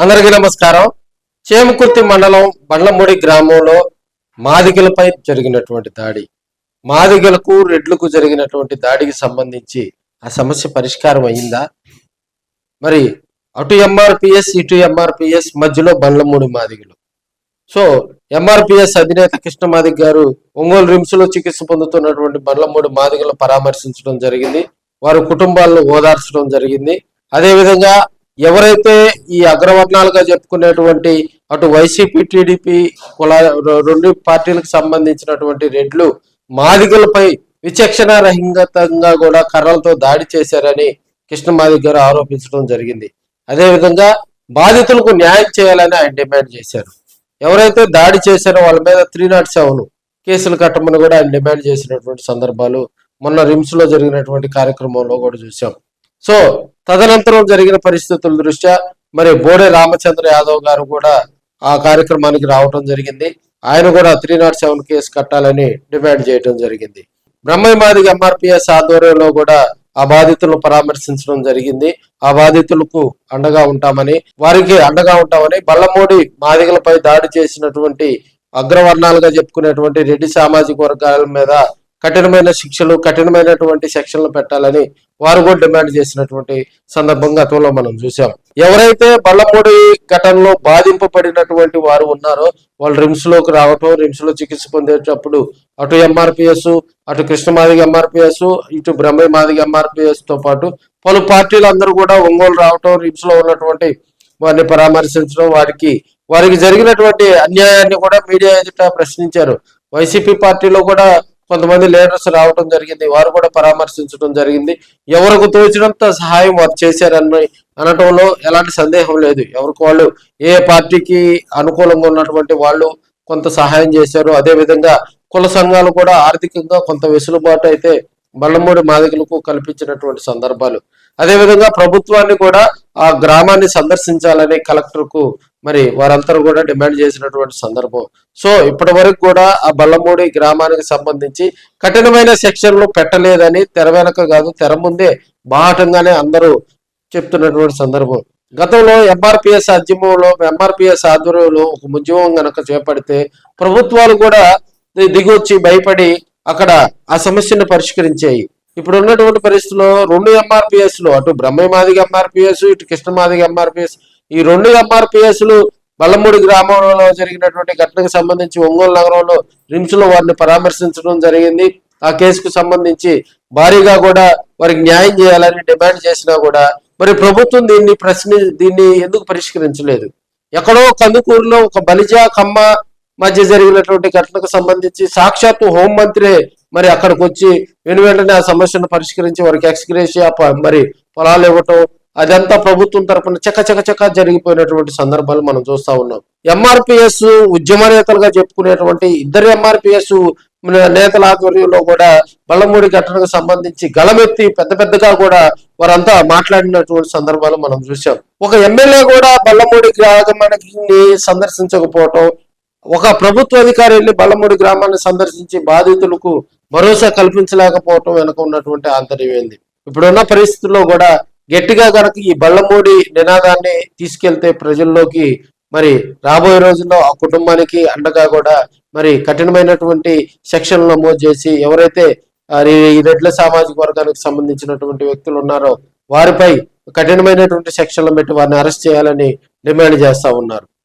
అందరికీ నమస్కారం. చేమకుర్తి మండలం బండ్లమూడి గ్రామంలో మాదిగలపై జరిగినటువంటి దాడి, మాదిగలకు రెడ్లకు జరిగినటువంటి దాడికి సంబంధించి ఆ సమస్య పరిష్కారం అయిందా? మరి అటు ఎంఆర్పిఎస్ ఇటు ఎంఆర్పిఎస్ మధ్యలో బండ్లమూడి మాదిగలు. సో ఎంఆర్పిఎస్ అధినేత కృష్ణ మాదిగ గారు ఒంగోలు రిమ్స్ లో చికిత్స పొందుతున్నటువంటి బండ్లమూడి మాదిగలను పరామర్శించడం జరిగింది. వారి కుటుంబాలను ఓదార్చడం జరిగింది. అదేవిధంగా ఎవరైతే ఈ అగ్రవర్ణాలుగా చెప్పుకునేటువంటి అటు వైసీపీ టీడీపీ రెండు పార్టీలకు సంబంధించినటువంటి రెడ్లు మాదిగలపై విచక్షణ రహితంగా కూడా కర్రలతో దాడి చేశారని కృష్ణ మాదిగ గారు ఆరోపించడం జరిగింది. అదేవిధంగా బాధితులకు న్యాయం చేయాలని ఆయన డిమాండ్ చేశారు. ఎవరైతే దాడి చేశారో వాళ్ళ మీద 307 కేసులు కట్టమని కూడా ఆయన డిమాండ్ చేసినటువంటి సందర్భాలు మొన్న రిమ్స్ లో జరిగినటువంటి కార్యక్రమంలో కూడా చూసాం. సో తదనంతరం జరిగిన పరిస్థితుల దృష్ట్యా మరి బోడే రామచంద్ర యాదవ్ గారు కూడా ఆ కార్యక్రమానికి రావడం జరిగింది. ఆయన కూడా 307 కేసు కట్టాలని డిమాండ్ చేయడం జరిగింది. బ్రహ్మయ్య మాదిగ ఎంఆర్పిఎస్ ఆధ్వర్యంలో కూడా ఆ బాధితులను పరామర్శించడం జరిగింది. ఆ బాధితులకు అండగా ఉంటామని, వారికి అండగా ఉంటామని, బల్లమూడి మాదిగలపై దాడి చేసినటువంటి అగ్రవర్ణాలుగా చెప్పుకునేటువంటి రెడ్డి సామాజిక వర్గాల మీద కఠినమైన శిక్షలు, కఠినమైనటువంటి సెక్షన్లు పెట్టాలని వారు కూడా డిమాండ్ చేసినటువంటి సందర్భం గతంలో మనం చూసాం. ఎవరైతే బల్లమూడి ఘటనలో బాధింపబడినటువంటి వారు ఉన్నారో వాళ్ళు రిమ్స్ లోకి రావటం, రిమ్స్ లో చికిత్స పొందేటప్పుడు అటు ఎంఆర్పిఎస్, అటు కృష్ణ మాదిగ ఎంఆర్పిఎస్, ఇటు బ్రహ్మయ్య మాదిగ ఎంఆర్పిఎస్ తో పాటు పలు పార్టీలు అందరూ కూడా ఒంగోలు రావటం, రిమ్స్ లో ఉన్నటువంటి వారిని పరామర్శించడం, వారికి జరిగినటువంటి అన్యాయాన్ని కూడా మీడియా ఎదుట ప్రశ్నించారు. వైసీపీ పార్టీలో కూడా కొంతమంది లీడర్స్ రావడం జరిగింది. వారు కూడా పరామర్శించడం జరిగింది. ఎవరికి తోచినంత సహాయం వారు చేశారని అనటంలో ఎలాంటి సందేహం లేదు. ఎవరికి వాళ్ళు ఏ పార్టీకి అనుకూలంగా ఉన్నటువంటి వాళ్ళు కొంత సహాయం చేశారు. అదేవిధంగా కుల సంఘాలు కూడా ఆర్థికంగా కొంత వెసులుబాటు అయితే బల్లమూడి మాదిగలకు కల్పించినటువంటి సందర్భాలు. అదేవిధంగా ప్రభుత్వాన్ని కూడా ఆ గ్రామాన్ని సందర్శించాలని కలెక్టర్కు మరి వారందరూ కూడా డిమాండ్ చేసినటువంటి సందర్భం. సో ఇప్పటి వరకు కూడా ఆ బల్లమూడి గ్రామానికి సంబంధించి కఠినమైన సెక్షన్లు పెట్టలేదని తెర వెనక కాదు తెర ముందే బాహటంగానే అందరూ చెప్తున్నటువంటి సందర్భం. గతంలో ఎంఆర్పిఎస్ ఆధ్వర్యంలో ఒక ఉద్యమం గనక చేపడితే ప్రభుత్వాలు కూడా దిగొచ్చి భయపడి అక్కడ ఆ సమస్యను పరిష్కరించాయి. ఇప్పుడు ఉన్నటువంటి పరిస్థితుల్లో రెండు ఎంఆర్పిఎస్లు, అటు బ్రహ్మయ్య మాదిగ ఎంఆర్పిఎస్, ఇటు కృష్ణ మాదిగ ఎంఆర్పిఎస్, ఈ రెండు ఎంఆర్పిఎస్లు బల్లమూడి గ్రామంలో జరిగినటువంటి ఘటనకు సంబంధించి ఒంగోలు నగరంలో రిమ్స్ లో వారిని పరామర్శించడం జరిగింది. ఆ కేసుకు సంబంధించి భారీగా కూడా వారికి న్యాయం చేయాలని డిమాండ్ చేసినా కూడా మరి ప్రభుత్వం దీన్ని ఎందుకు పరిష్కరించలేదు? ఎక్కడో కందుకూరులో ఒక బలిజ కమ్మ మధ్య జరిగినటువంటి ఘటనకు సంబంధించి సాక్షాత్తు హోంమంత్రి మరి అక్కడికి వచ్చి వెంటనే ఆ సమస్యను పరిష్కరించి వారికి ఎక్స్గ్రేషియా మరి పొలాలు ఇవ్వటం, అదంతా ప్రభుత్వం తరఫున చక్క జరిగిపోయినటువంటి సందర్భాలు మనం చూస్తా ఉన్నాం. ఎంఆర్పిఎస్ ఉద్యమ నేతలుగా చెప్పుకునేటువంటి ఇద్దరు ఎంఆర్పిఎస్ నేతల ఆధ్వర్యంలో కూడా బల్లమూడి ఘటనకు సంబంధించి గళమెత్తి పెద్దగా కూడా వారంతా మాట్లాడినటువంటి సందర్భాలు మనం చూసాం. ఒక ఎమ్మెల్యే కూడా బల్లమూడి గ్రామాన్ని సందర్శించకపోవటం, ఒక ప్రభుత్వ అధికారి వెళ్ళి బల్లమూడి గ్రామాన్ని సందర్శించి బాధితులకు భరోసా కల్పించలేకపోవటం వెనుక ఉన్నటువంటి ఆంతర్యం ఏంది? ఇప్పుడున్న పరిస్థితుల్లో కూడా గట్టిగా కనుక ఈ బల్లమూడి నినాదాన్ని తీసుకెళ్తే ప్రజల్లోకి మరి రాబోయే రోజుల్లో ఆ కుటుంబానికి అండగా కూడా మరి కఠినమైనటువంటి సెక్షన్లు నమోదు చేసి ఎవరైతే ఈ రెడ్ల సామాజిక వర్గానికి సంబంధించినటువంటి వ్యక్తులు ఉన్నారో వారిపై కఠినమైనటువంటి సెక్షన్లు పెట్టి వారిని అరెస్ట్ చేయాలని డిమాండ్ చేస్తా ఉన్నారు.